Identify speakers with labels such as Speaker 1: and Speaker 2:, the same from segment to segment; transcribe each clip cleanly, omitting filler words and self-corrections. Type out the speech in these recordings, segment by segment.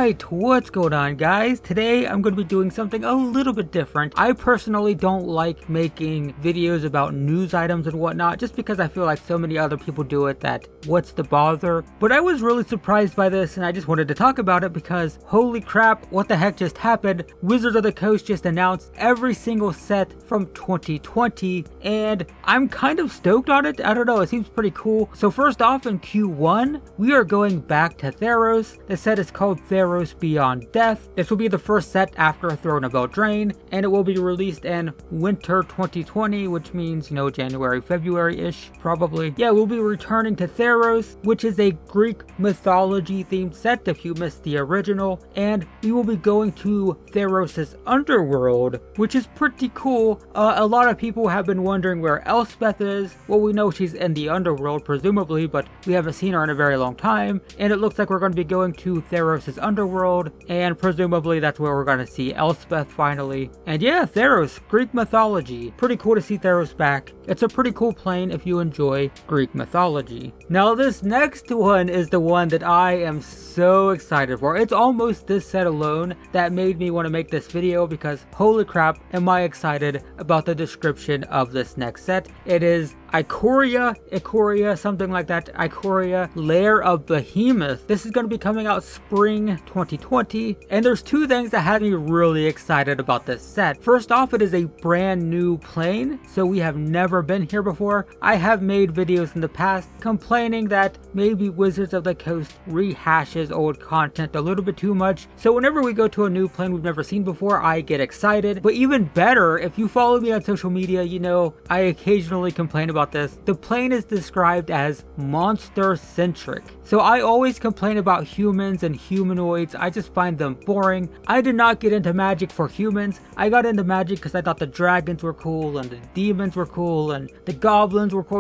Speaker 1: Alright, what's going on guys? Today I'm going to be doing something a little bit different. I personally don't like making videos about news items and whatnot just because I feel like so many other people do it that what's the bother? But I was really surprised by this and I just wanted to talk about it because holy crap, what the heck just happened? Wizards of the Coast just announced every single set from 2020 and I'm kind of stoked on it. I don't know, it seems pretty cool. So first off, in Q1, we are going back to Theros. The set is called Theros Beyond Death. This will be the first set after Throne of Eldraine, and it will be released in winter 2020, which means, January, February-ish, probably. Yeah, we'll be returning to Theros, which is a Greek mythology themed set if you missed the original, and we will be going to Theros' underworld, which is pretty cool. A lot of people have been wondering where Elspeth is. Well, we know she's in the underworld, presumably, but we haven't seen her in a very long time, and it looks like we're going to be going to Theros' underworld, and presumably that's where we're going to see Elspeth finally. And yeah, Theros, Greek mythology. Pretty cool to see Theros back. It's a pretty cool plane if you enjoy Greek mythology. Now this next one is the one that I am so excited for. It's almost this set alone that made me want to make this video because holy crap am I excited about the description of this next set. It is Ikoria, something like that. Ikoria, Lair of Behemoth. This is going to be coming out spring 2020, and there's two things that have me really excited about this set. First off, it is a brand new plane, so we have never been here before. I have made videos in the past complaining that maybe Wizards of the Coast rehashes old content a little bit too much, so whenever we go to a new plane we've never seen before, I get excited. But even better, if you follow me on social media, I occasionally complain about this. The plane is described as monster-centric. So I always complain about humans and humanoids. I just find them boring. I did not get into Magic for humans. I got into Magic because I thought the dragons were cool and the demons were cool and the goblins were cool.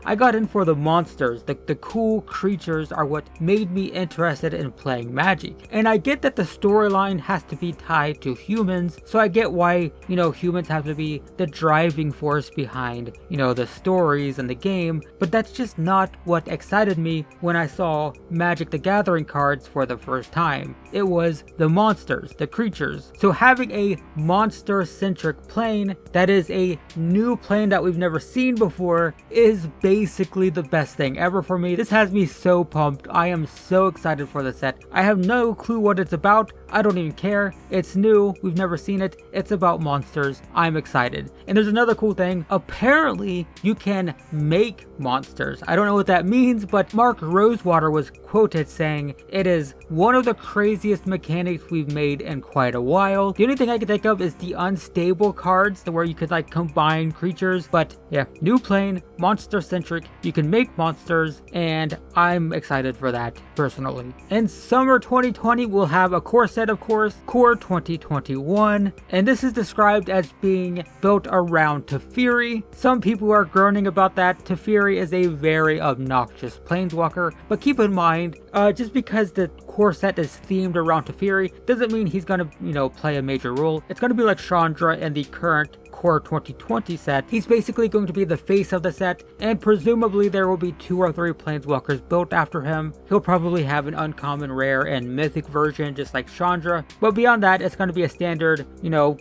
Speaker 1: I got in for the monsters. The cool creatures are what made me interested in playing Magic. And I get that the storyline has to be tied to humans. So I get why, humans have to be the driving force behind, the stories and the game. But that's just not what excited me when I saw Magic the Gathering cards for the first time. It was the monsters, the creatures. So having a monster-centric plane that is a new plane that we've never seen before is basically the best thing ever for me. This has me so pumped. I am so excited for the set. I have no clue what it's about. I don't even care. It's new. We've never seen it. It's about monsters. I'm excited. And there's another cool thing. Apparently, you can make monsters. I don't know what that means, but Mark Rosewater was quoted saying, "It is one of the craziest mechanics we've made in quite a while." The only thing I can think of is the unstable cards, where you could combine creatures. But yeah, new plane, monster-centric. You can make monsters, and I'm excited for that personally. In summer 2020, we'll have a core set, of course, Core 2021, and this is described as being built around Teferi. Some people are groaning about that. Teferi is a very obnoxious planeswalker, but keep in mind, just because the core set is themed around Teferi doesn't mean he's gonna, play a major role. It's gonna be like Chandra in the current Core 2020 set. He's basically going to be the face of the set, and presumably there will be 2 or 3 planeswalkers built after him. He'll probably have an uncommon, rare, and mythic version just like Chandra, but beyond that it's going to be a standard,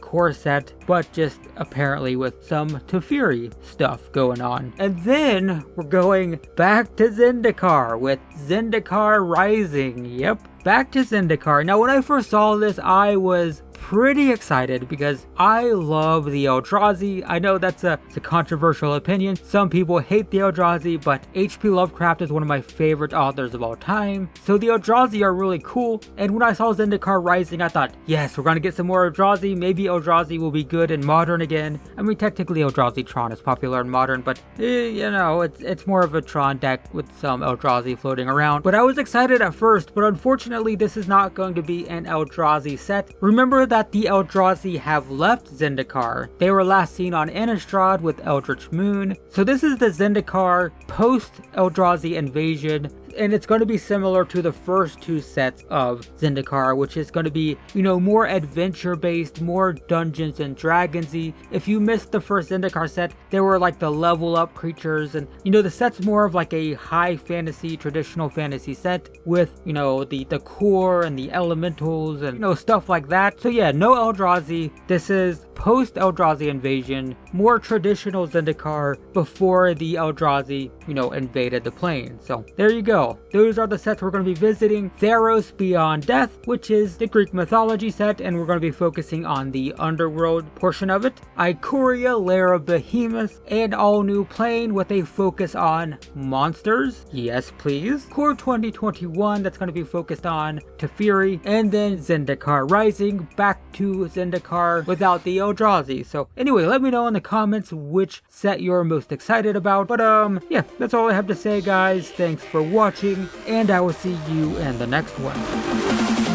Speaker 1: core set, but just apparently with some Teferi stuff going on. And then we're going back to Zendikar with Zendikar Rising. Yep, back to Zendikar. Now when I first saw this, I was pretty excited because I love the Eldrazi. I know it's a controversial opinion. Some people hate the Eldrazi, but H.P. Lovecraft is one of my favorite authors of all time. So the Eldrazi are really cool. And when I saw Zendikar Rising, I thought, yes, we're gonna get some more Eldrazi. Maybe Eldrazi will be good in Modern again. I mean, technically Eldrazi Tron is popular in Modern, but it's more of a Tron deck with some Eldrazi floating around. But I was excited at first, but unfortunately this is not going to be an Eldrazi set. Remember that the Eldrazi have left Zendikar. They were last seen on Innistrad with Eldritch Moon. So this is the Zendikar post Eldrazi invasion. and it's going to be similar to the first two sets of Zendikar, which is going to be, you know, more adventure based, more Dungeons and Dragons-y. If you missed the first Zendikar set, there were like the level up creatures, and you know, the set's more of like a high fantasy, traditional fantasy set with, you know, the core and the elementals and, you know, stuff like that. So yeah, no Eldrazi. This is post Eldrazi invasion, more traditional Zendikar before the Eldrazi, you know, invaded the plane. So there you go. Those are the sets we're going to be visiting. Theros Beyond Death, which is the Greek mythology set, and we're going to be focusing on the underworld portion of it. Ikoria, Lair of Behemoth, and all new plane with a focus on monsters. Yes, please. Core 2021, that's going to be focused on Teferi, and then Zendikar Rising, back to Zendikar without the Eldrazi. So anyway, let me know in the comments which set you're most excited about. But yeah, that's all I have to say, guys. Thanks for watching, and I will see you in the next one.